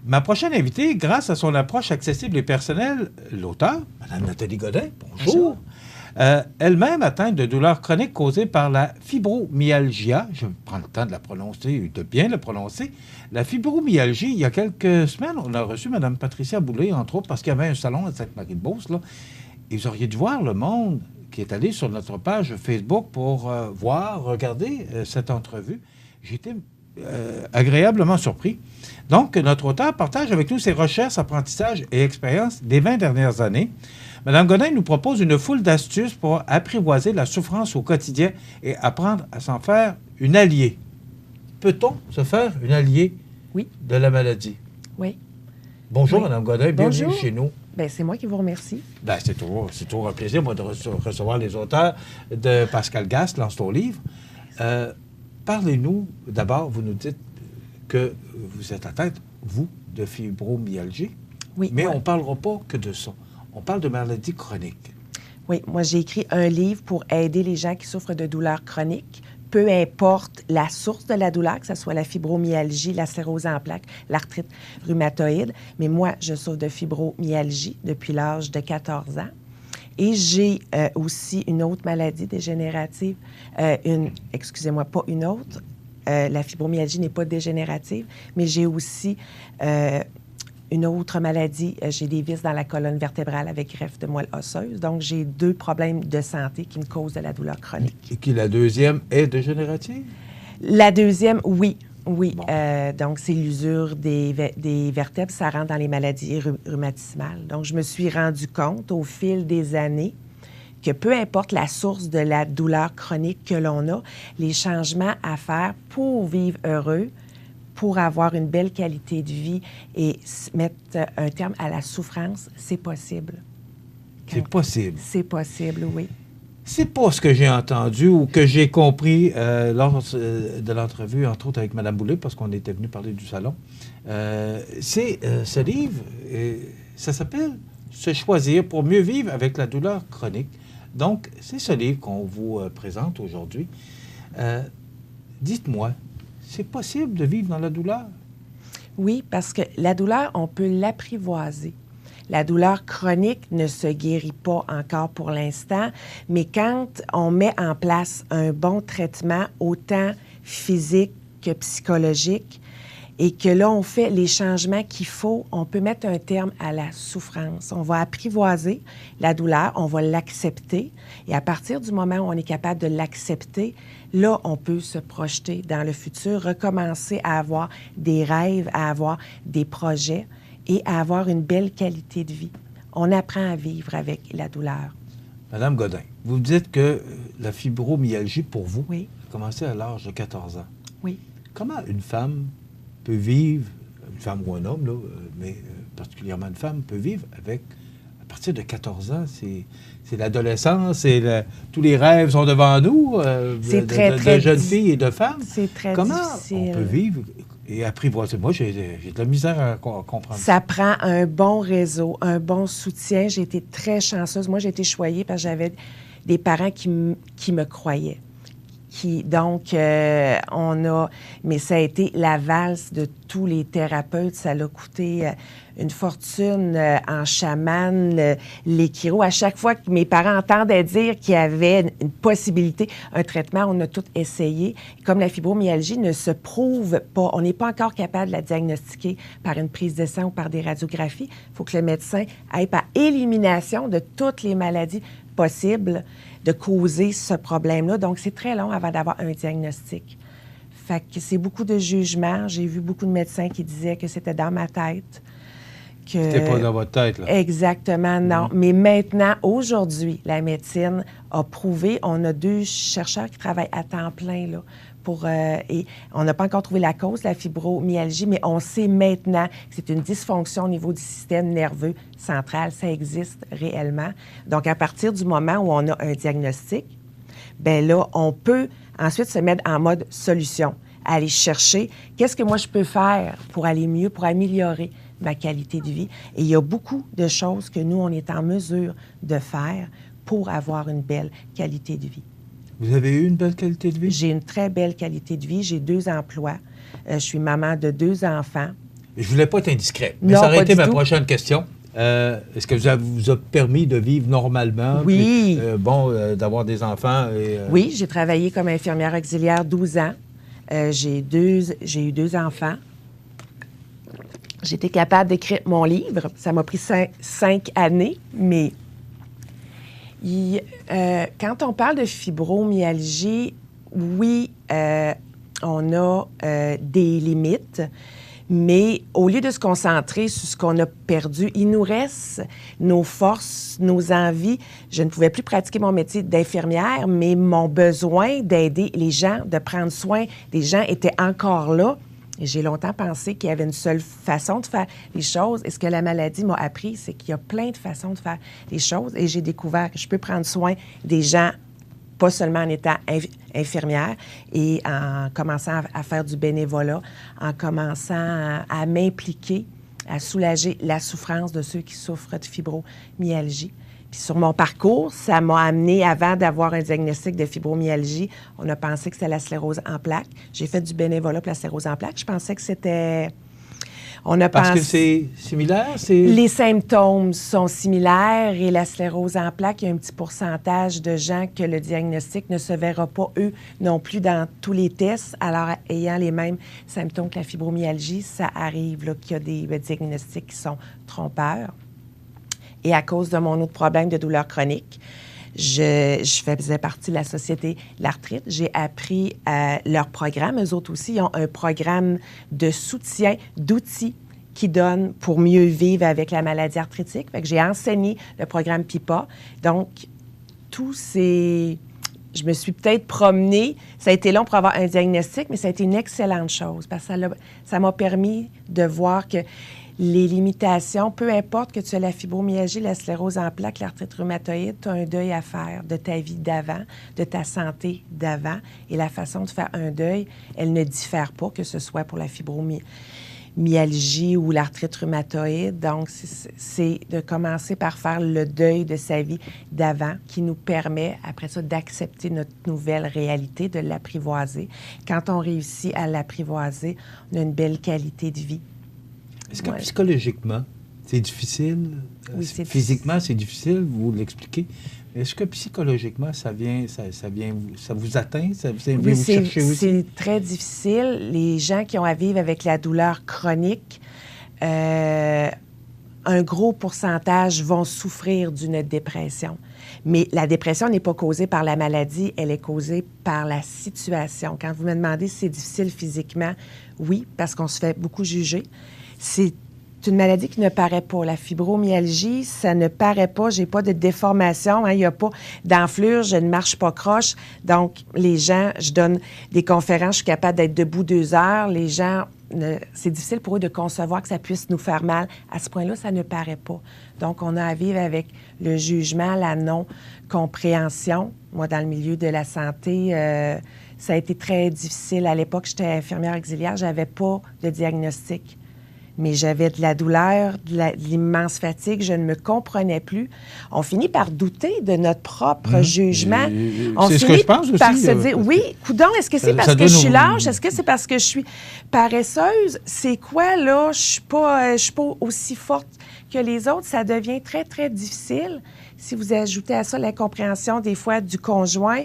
Ma prochaine invitée, grâce à son approche accessible et personnelle, l'auteure, Mme Nathalie Godin, bonjour. Elle-même atteinte de douleurs chroniques causées par la fibromyalgie. Je prends le temps de la prononcer, de bien la prononcer. La fibromyalgie, il y a quelques semaines, on a reçu Mme Patricia Boulay, entre autres, parce qu'il y avait un salon à Sainte-Marie-de-Beauce, là. Et vous auriez dû voir le monde qui est allé sur notre page Facebook pour regarder cette entrevue. J'étais agréablement surpris. Donc, notre auteur partage avec nous ses recherches, apprentissages et expériences des 20 dernières années. Mme Godin nous propose une foule d'astuces pour apprivoiser la souffrance au quotidien et apprendre à s'en faire une alliée. Peut-on se faire une alliée de la maladie? Oui. Bonjour, Mme Godin. Bienvenue chez nous. Bien, c'est moi qui vous remercie. Bien, c'est toujours un plaisir, moi, de recevoir les auteurs de Pascal Gast, Lance ton livre. Parlez-nous, d'abord, vous nous dites que vous êtes atteinte, vous, de fibromyalgie. Oui. Mais on ne parlera pas que de ça. On parle de maladies chroniques. Oui, moi, j'ai écrit un livre pour aider les gens qui souffrent de douleurs chroniques, peu importe la source de la douleur, que ce soit la fibromyalgie, la sclérose en plaques, l'arthrite rhumatoïde. Mais moi, je souffre de fibromyalgie depuis l'âge de 14 ans. Et j'ai aussi une autre maladie dégénérative, excusez-moi, pas une autre. La fibromyalgie n'est pas dégénérative, mais j'ai aussi une autre maladie. J'ai des vis dans la colonne vertébrale avec greffe de moelle osseuse. Donc, j'ai 2 problèmes de santé qui me causent de la douleur chronique. Et qui, la deuxième, est dégénérative? La deuxième, oui. Oui, bon. Donc c'est l'usure des vertèbres, ça rentre dans les maladies rhumatismales. Donc je me suis rendu compte au fil des années que peu importe la source de la douleur chronique que l'on a, les changements à faire pour vivre heureux, pour avoir une belle qualité de vie et mettre un terme à la souffrance, c'est possible. C'est possible? C'est possible, oui. C'est pas ce que j'ai entendu ou que j'ai compris lors de l'entrevue, entre autres avec Mme Boulay, parce qu'on était venu parler du salon. C'est ce livre, ça s'appelle « Se choisir pour mieux vivre avec la douleur chronique ». Donc, c'est ce livre qu'on vous présente aujourd'hui. Dites-moi, c'est possible de vivre dans la douleur? Oui, parce que la douleur, on peut l'apprivoiser. La douleur chronique ne se guérit pas encore pour l'instant, mais quand on met en place un bon traitement, autant physique que psychologique, et que là, on fait les changements qu'il faut, on peut mettre un terme à la souffrance. On va apprivoiser la douleur, on va l'accepter, et à partir du moment où on est capable de l'accepter, là, on peut se projeter dans le futur, recommencer à avoir des rêves, à avoir des projets, et à avoir une belle qualité de vie. On apprend à vivre avec la douleur. Madame Godin, vous dites que la fibromyalgie, pour vous, a commencé à l'âge de 14 ans. Oui. Comment une femme peut vivre, une femme ou un homme, là, mais particulièrement une femme, peut vivre avec, à partir de 14 ans, c'est l'adolescence, tous les rêves sont devant nous, de jeunes filles et de femmes. C'est très Comment difficile. on peut vivre et apprivoiser? Moi, j'ai de la misère à comprendre. Ça prend un bon réseau, un bon soutien. J'ai été très chanceuse. Moi, j'ai été choyée parce que j'avais des parents qui me croyaient. Donc, mais ça a été la valse de tous les thérapeutes. Ça l'a coûté une fortune en chamane, les chiro. À chaque fois que mes parents entendaient dire qu'il y avait une possibilité, un traitement, on a tout essayé. Comme la fibromyalgie ne se prouve pas, on n'est pas encore capable de la diagnostiquer par une prise de sang ou par des radiographies. Il faut que le médecin aille par élimination de toutes les maladies possibles de causer ce problème-là. Donc, c'est très long avant d'avoir un diagnostic. Fait que c'est beaucoup de jugements. J'ai vu beaucoup de médecins qui disaient que c'était dans ma tête. C'était pas dans votre tête, là. Exactement, non. Mais maintenant, aujourd'hui, la médecine a prouvé, on a 2 chercheurs qui travaillent à temps plein, là, et on n'a pas encore trouvé la cause de la fibromyalgie, mais on sait maintenant que c'est une dysfonction au niveau du système nerveux central. Ça existe réellement. Donc, à partir du moment où on a un diagnostic, bien là, on peut ensuite se mettre en mode solution, aller chercher qu'est-ce que moi je peux faire pour aller mieux, pour améliorer ma qualité de vie. Et il y a beaucoup de choses que nous, on est en mesure de faire pour avoir une belle qualité de vie. Vous avez eu une belle qualité de vie? J'ai une très belle qualité de vie. J'ai 2 emplois. Je suis maman de 2 enfants. Je voulais pas être indiscret, mais Non, ça aurait pas été du ma tout. prochaine question. Est-ce que ça vous a permis de vivre normalement? Oui. Puis, d'avoir des enfants? Oui, j'ai travaillé comme infirmière auxiliaire 12 ans. J'ai eu 2 enfants. J'ai été capable d'écrire mon livre. Ça m'a pris 5 années, mais quand on parle de fibromyalgie, oui, on a des limites, mais au lieu de se concentrer sur ce qu'on a perdu, il nous reste nos forces, nos envies. Je ne pouvais plus pratiquer mon métier d'infirmière, mais mon besoin d'aider les gens, de prendre soin des gens était encore là. Et j'ai longtemps pensé qu'il y avait une seule façon de faire les choses. Et ce que la maladie m'a appris, c'est qu'il y a plein de façons de faire les choses. Et j'ai découvert que je peux prendre soin des gens, pas seulement en étant infirmière, et en commençant à faire du bénévolat, en commençant à m'impliquer, à soulager la souffrance de ceux qui souffrent de fibromyalgie. Puis sur mon parcours, ça m'a amené, avant d'avoir un diagnostic de fibromyalgie, on a pensé que c'était la sclérose en plaques. J'ai fait du bénévolat pour la sclérose en plaques. Je pensais que c'était... Parce que c'est similaire? Les symptômes sont similaires et la sclérose en plaques, il y a un petit pourcentage de gens que le diagnostic ne se verra pas, eux, non plus dans tous les tests. Alors, ayant les mêmes symptômes que la fibromyalgie, ça arrive là, qu'il y a des diagnostics qui sont trompeurs. Et à cause de mon autre problème de douleur chronique, je faisais partie de la Société de l'arthrite. J'ai appris leur programme. Eux autres aussi, ils ont un programme de soutien, d'outils qu'ils donnent pour mieux vivre avec la maladie arthritique. Fait que j'ai enseigné le programme PIPA. Donc, tous ces... Je me suis peut-être promenée. Ça a été long pour avoir un diagnostic, mais ça a été une excellente chose parce que ça m'a permis de voir que les limitations, peu importe que tu as la fibromyalgie, la sclérose en plaques, l'arthrite rhumatoïde, tu as un deuil à faire de ta vie d'avant, de ta santé d'avant. Et la façon de faire un deuil, elle ne diffère pas, que ce soit pour la fibromyalgie ou l'arthrite rhumatoïde. Donc, c'est de commencer par faire le deuil de sa vie d'avant qui nous permet, après ça, d'accepter notre nouvelle réalité, de l'apprivoiser. Quand on réussit à l'apprivoiser, on a une belle qualité de vie. Est-ce que psychologiquement, c'est difficile? Oui, c'est physiquement, c'est difficile, vous l'expliquez. Est-ce que psychologiquement, ça vous atteint? Ça vient vous chercher aussi? C'est très difficile. Les gens qui ont à vivre avec la douleur chronique, un gros pourcentage vont souffrir d'une dépression. Mais la dépression n'est pas causée par la maladie, elle est causée par la situation. Quand vous me demandez si c'est difficile physiquement, oui, parce qu'on se fait beaucoup juger. C'est une maladie qui ne paraît pas. La fibromyalgie, ça ne paraît pas. J'ai pas de déformation. Il n'y a pas d'enflure. Je ne marche pas croche. Donc, les gens, je donne des conférences. Je suis capable d'être debout 2 heures. Les gens, c'est difficile pour eux de concevoir que ça puisse nous faire mal. À ce point-là, ça ne paraît pas. Donc, on a à vivre avec le jugement, la non-compréhension. Moi, dans le milieu de la santé, ça a été très difficile. À l'époque, j'étais infirmière auxiliaire. Je n'avais pas de diagnostic. Mais j'avais de la douleur, de l'immense fatigue, je ne me comprenais plus. On finit par douter de notre propre jugement. C'est ce que je pense aussi. Par se dire, oui, coudonc, est-ce que c'est parce que je suis lâche? Est-ce que c'est parce que je suis paresseuse? C'est quoi, là? Je suis pas aussi forte que les autres. Ça devient très, très difficile si vous ajoutez à ça l'incompréhension des fois du conjoint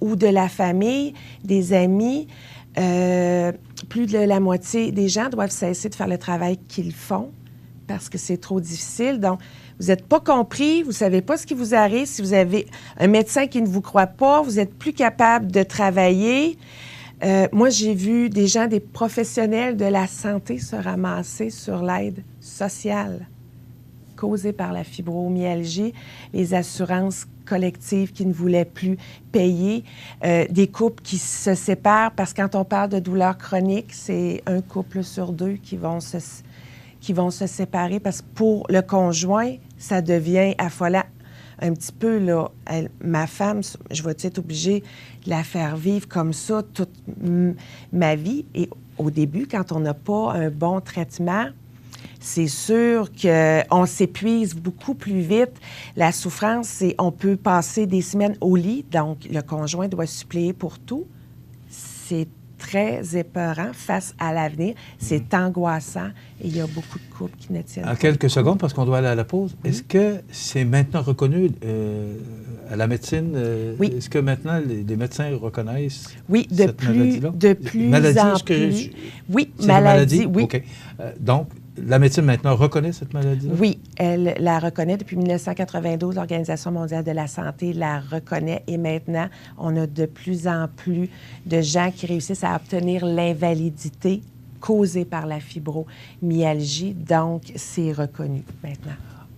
ou de la famille, des amis. Plus de la moitié des gens doivent cesser de faire le travail qu'ils font parce que c'est trop difficile. Donc, vous n'êtes pas compris, vous ne savez pas ce qui vous arrive. Si vous avez un médecin qui ne vous croit pas, vous n'êtes plus capable de travailler. Moi, j'ai vu des gens, des professionnels de la santé se ramasser sur l'aide sociale causée par la fibromyalgie, les assurances collectives qui ne voulaient plus payer, des couples qui se séparent parce que quand on parle de douleur chronique, c'est un couple sur 2 qui vont se séparer parce que pour le conjoint, ça devient affolant. Un petit peu, là, ma femme, je vais être obligée de la faire vivre comme ça toute ma vie. Et au début, quand on n'a pas un bon traitement, c'est sûr qu'on s'épuise beaucoup plus vite. La souffrance, c'est on peut passer des semaines au lit, donc le conjoint doit suppléer pour tout. C'est très épeurant face à l'avenir. C'est angoissant et il y a beaucoup de couples qui ne tiennent pas. En quelques secondes, parce qu'on doit aller à la pause, est-ce que c'est maintenant reconnu à la médecine? Oui. Est-ce que maintenant les médecins reconnaissent oui, cette maladie-là? de plus maladie, en est-ce que plus. Oui, c'est maladie, une maladie? oui. OK. Donc, la médecine maintenant reconnaît cette maladie-là? Oui, elle la reconnaît depuis 1992. L'Organisation mondiale de la santé la reconnaît et maintenant, on a de plus en plus de gens qui réussissent à obtenir l'invalidité causée par la fibromyalgie. Donc, c'est reconnu maintenant.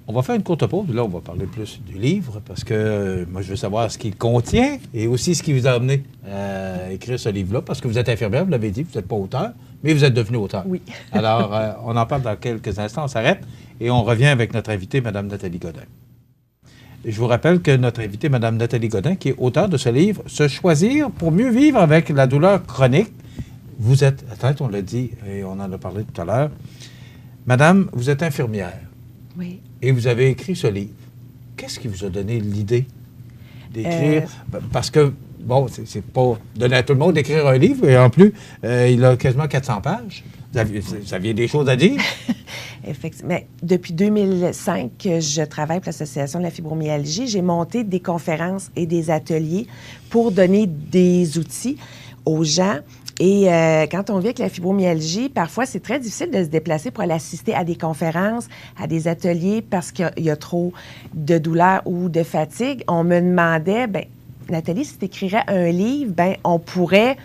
On va faire une courte pause. Là, on va parler plus du livre parce que moi, je veux savoir ce qu'il contient et aussi ce qui vous a amené à écrire ce livre-là parce que vous êtes infirmière, vous l'avez dit, vous n'êtes pas auteur, mais vous êtes devenu auteur. Oui. Alors, on en parle dans quelques instants. On s'arrête et on revient avec notre invitée, Mme Nathalie Godin. Et je vous rappelle que notre invitée, Mme Nathalie Godin, qui est auteure de ce livre, « Se choisir pour mieux vivre avec la douleur chronique ». Vous êtes atteinte, on l'a dit et on en a parlé tout à l'heure. Madame, vous êtes infirmière. Oui. Et vous avez écrit ce livre. Qu'est-ce qui vous a donné l'idée d'écrire? Parce que, bon, c'est pas donné à tout le monde d'écrire un livre, et en plus, il a quasiment 400 pages. Vous aviez des choses à dire? Effectivement. Mais depuis 2005 que je travaille pour l'Association de la fibromyalgie, j'ai monté des conférences et des ateliers pour donner des outils aux gens. Et quand on vit avec la fibromyalgie, parfois, c'est très difficile de se déplacer pour aller assister à des conférences, à des ateliers parce qu'il y a trop de douleur ou de fatigue. On me demandait, bien, Nathalie, si tu écrirais un livre, bien, on pourrait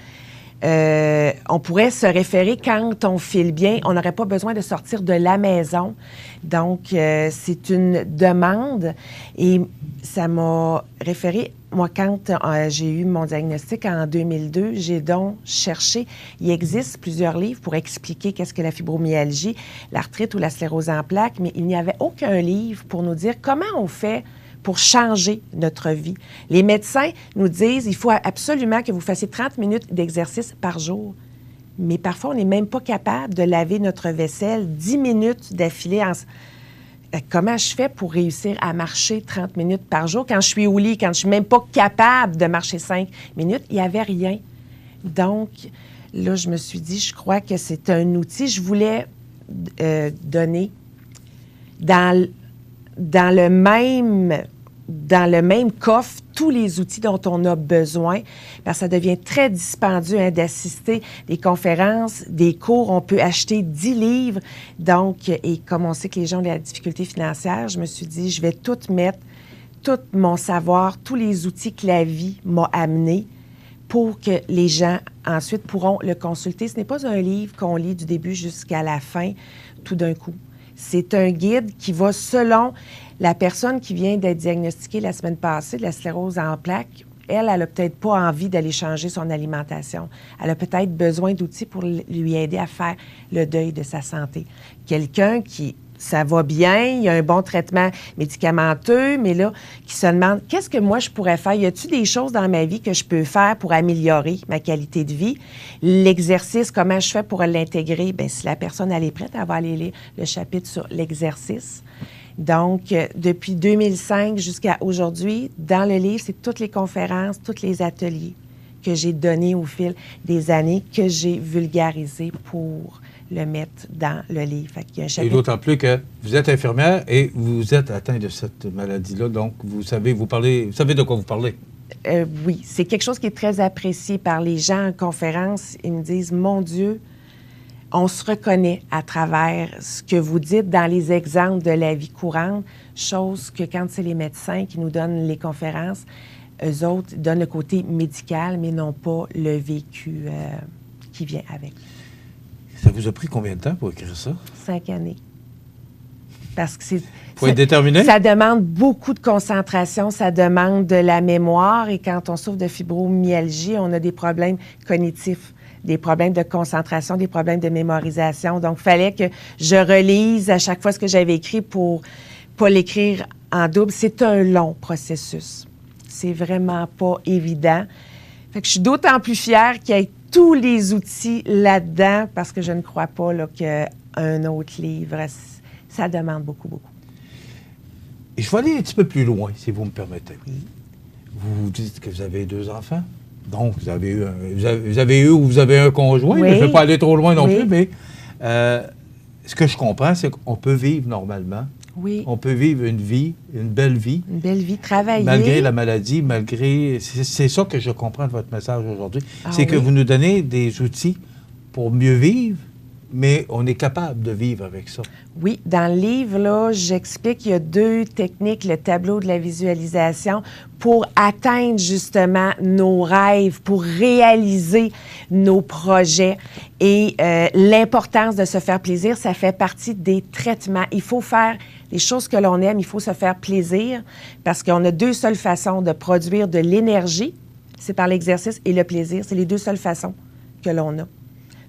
se référer quand on file bien. On n'aurait pas besoin de sortir de la maison. Donc, c'est une demande et ça m'a référé. Moi, quand j'ai eu mon diagnostic en 2002, j'ai donc cherché. Il existe plusieurs livres pour expliquer qu'est-ce que la fibromyalgie, l'arthrite ou la sclérose en plaques, mais il n'y avait aucun livre pour nous dire comment on fait pour changer notre vie. Les médecins nous disent il faut absolument que vous fassiez 30 minutes d'exercice par jour. Mais parfois, on n'est même pas capable de laver notre vaisselle 10 minutes d'affilée. Comment je fais pour réussir à marcher 30 minutes par jour quand je suis au lit, quand je ne suis même pas capable de marcher 5 minutes? Il n'y avait rien. Donc, là, je me suis dit, je crois que c'est un outil. Je voulais donner dans le même coffre tous les outils dont on a besoin, parce que ça devient très dispendieux d'assister des conférences, des cours. On peut acheter 10 livres. Donc, et comme on sait que les gens ont de la difficulté financière, je me suis dit, je vais tout mettre, tout mon savoir, tous les outils que la vie m'a amenés pour que les gens, ensuite, pourront le consulter. Ce n'est pas un livre qu'on lit du début jusqu'à la fin, tout d'un coup. C'est un guide qui va selon la personne qui vient d'être diagnostiquée la semaine passée de la sclérose en plaques. Elle n'a peut-être pas envie d'aller changer son alimentation. Elle a peut-être besoin d'outils pour lui aider à faire le deuil de sa santé. Quelqu'un qui, ça va bien, il y a un bon traitement médicamenteux, mais là, qui se demande, qu'est-ce que moi je pourrais faire? Y a-t-il des choses dans ma vie que je peux faire pour améliorer ma qualité de vie? L'exercice, comment je fais pour l'intégrer? Bien, si la personne elle est prête, elle va aller lire le chapitre sur l'exercice. Donc, depuis 2005 jusqu'à aujourd'hui, dans le livre, c'est toutes les conférences, tous les ateliers que j'ai donnés au fil des années, que j'ai vulgarisés pour le mettre dans le livre. Fait qu'il y a un chapitre... Et d'autant plus que vous êtes infirmière et vous êtes atteint de cette maladie-là, donc vous savez de quoi vous parlez. Oui, c'est quelque chose qui est très apprécié par les gens en conférence. Ils me disent, mon Dieu, on se reconnaît à travers ce que vous dites dans les exemples de la vie courante, chose que quand c'est les médecins qui nous donnent les conférences, eux autres donnent le côté médical, mais non pas le vécu qui vient avec. Ça vous a pris combien de temps pour écrire ça? 5 années. Parce que c'est... Faut être déterminé? Ça demande beaucoup de concentration, ça demande de la mémoire, et quand on souffre de fibromyalgie, on a des problèmes cognitifs, des problèmes de concentration, des problèmes de mémorisation. Donc, il fallait que je relise à chaque fois ce que j'avais écrit pour pas l'écrire en double. C'est un long processus. C'est vraiment pas évident. Fait que je suis d'autant plus fière qu'il y ait tous les outils là-dedans, parce que je ne crois pas là, qu'un autre livre, ça demande beaucoup, beaucoup. Et je vais aller un petit peu plus loin, si vous me permettez. Oui. Vous dites que vous avez 2 enfants. Donc, vous avez eu ou vous avez un conjoint. Oui. Je ne vais pas aller trop loin non Oui. plus, mais ce que je comprends, c'est qu'on peut vivre normalement. Oui. On peut vivre une vie, une belle vie. Une belle vie, travailler. Malgré la maladie, malgré... C'est ça que je comprends de votre message aujourd'hui. Ah c'est que oui. vous nous donnez des outils pour mieux vivre, mais on est capable de vivre avec ça. Oui, dans le livre, là, j'explique qu'il y a 2 techniques, le tableau de la visualisation, pour atteindre justement nos rêves, pour réaliser nos projets. Et l'importance de se faire plaisir, ça fait partie des traitements. Il faut faire les choses que l'on aime, il faut se faire plaisir, parce qu'on a 2 seules façons de produire de l'énergie, c'est par l'exercice et le plaisir. C'est les 2 seules façons que l'on a.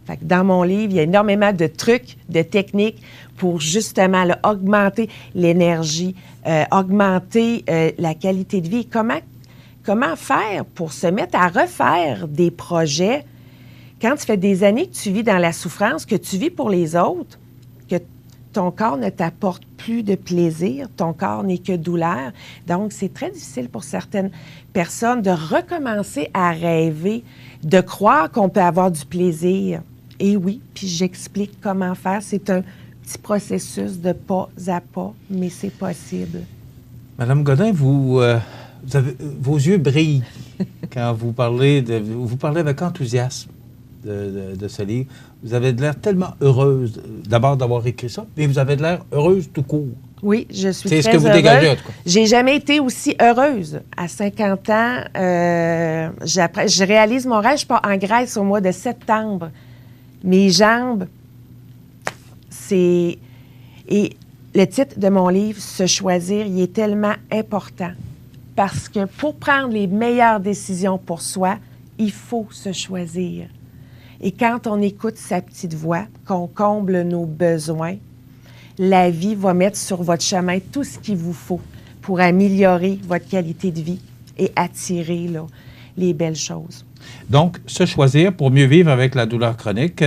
Fait que dans mon livre, il y a énormément de trucs, de techniques pour justement là, augmenter l'énergie, augmenter la qualité de vie. Comment faire pour se mettre à refaire des projets quand tu fais des années que tu vis dans la souffrance, que tu vis pour les autres, que ton corps ne t'apporte plus de plaisir, ton corps n'est que douleur. Donc, c'est très difficile pour certaines personnes de recommencer à rêver, de croire qu'on peut avoir du plaisir. Et oui, puis j'explique comment faire. C'est un petit processus de pas à pas, mais c'est possible. Madame Godin, vous avez, vos yeux brillent quand vous parlez avec enthousiasme de ce livre. Vous avez de l'air tellement heureuse, d'abord d'avoir écrit ça, mais vous avez de l'air heureuse tout court. Oui, je suis C'est très ce que vous heureuse. dégagez, en tout cas. J'ai jamais été aussi heureuse. À 50 ans, je réalise mon rêve. Je pars en Grèce au mois de septembre. Mes jambes, c'est... Et le titre de mon livre, « Se choisir », il est tellement important. Parce que pour prendre les meilleures décisions pour soi, il faut se choisir. Et quand on écoute sa petite voix, qu'on comble nos besoins, la vie va mettre sur votre chemin tout ce qu'il vous faut pour améliorer votre qualité de vie et attirer là, les belles choses. Donc, se choisir pour mieux vivre avec la douleur chronique.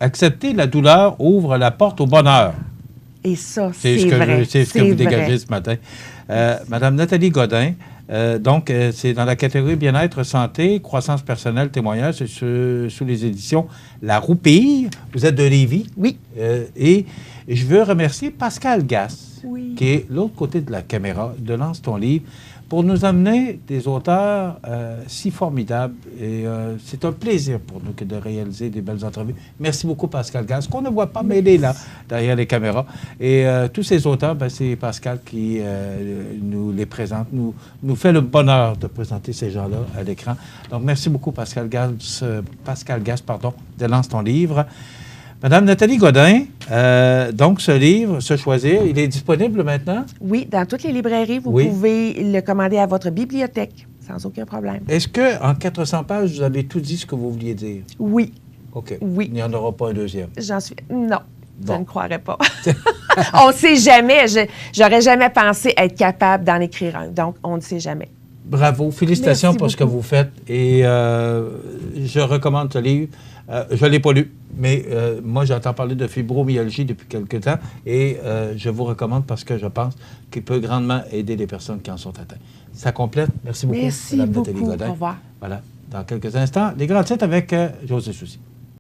Accepter la douleur ouvre la porte au bonheur. Et ça, C'est c'est vrai. C'est ce que vous dégagez ce matin. Madame Nathalie Godin, c'est dans la catégorie bien-être, santé, croissance personnelle, témoignage, c'est sous les éditions La Roupille. Vous êtes de Lévis. Oui. Et je veux remercier Pascal Gass, Oui. qui est l'autre côté de la caméra de Lance ton livre, pour nous amener des auteurs si formidables. Et c'est un plaisir pour nous de réaliser des belles entrevues. Merci beaucoup, Pascal Gass, qu'on ne voit pas, mais il est là, derrière les caméras. Et tous ces auteurs, c'est Pascal qui nous les présente, nous fait le bonheur de présenter ces gens-là à l'écran. Donc, merci beaucoup, Pascal Gass, de Lance ton livre. Madame Nathalie Godin, donc ce livre, Se choisir, il est disponible maintenant? Oui, dans toutes les librairies, vous Oui. pouvez le commander à votre bibliothèque, sans aucun problème. Est-ce qu'en 400 pages, vous avez tout dit ce que vous vouliez dire? Oui, OK. Oui. Il n'y en aura pas un deuxième. j'en suis... Non, Bon. je ne croirais pas. On ne sait jamais. J'aurais jamais pensé être capable d'en écrire un. Donc, on ne sait jamais. Bravo. Félicitations Merci pour ce que beaucoup. vous faites. Et je recommande ce livre. Je ne l'ai pas lu, mais moi, j'entends parler de fibromyalgie depuis quelque temps et je vous recommande parce que je pense qu'il peut grandement aider les personnes qui en sont atteintes. Ça complète. Merci beaucoup, Merci Madame beaucoup. Nathalie Godin. Au revoir. Voilà. Dans quelques instants, les grands titres avec José Soucy.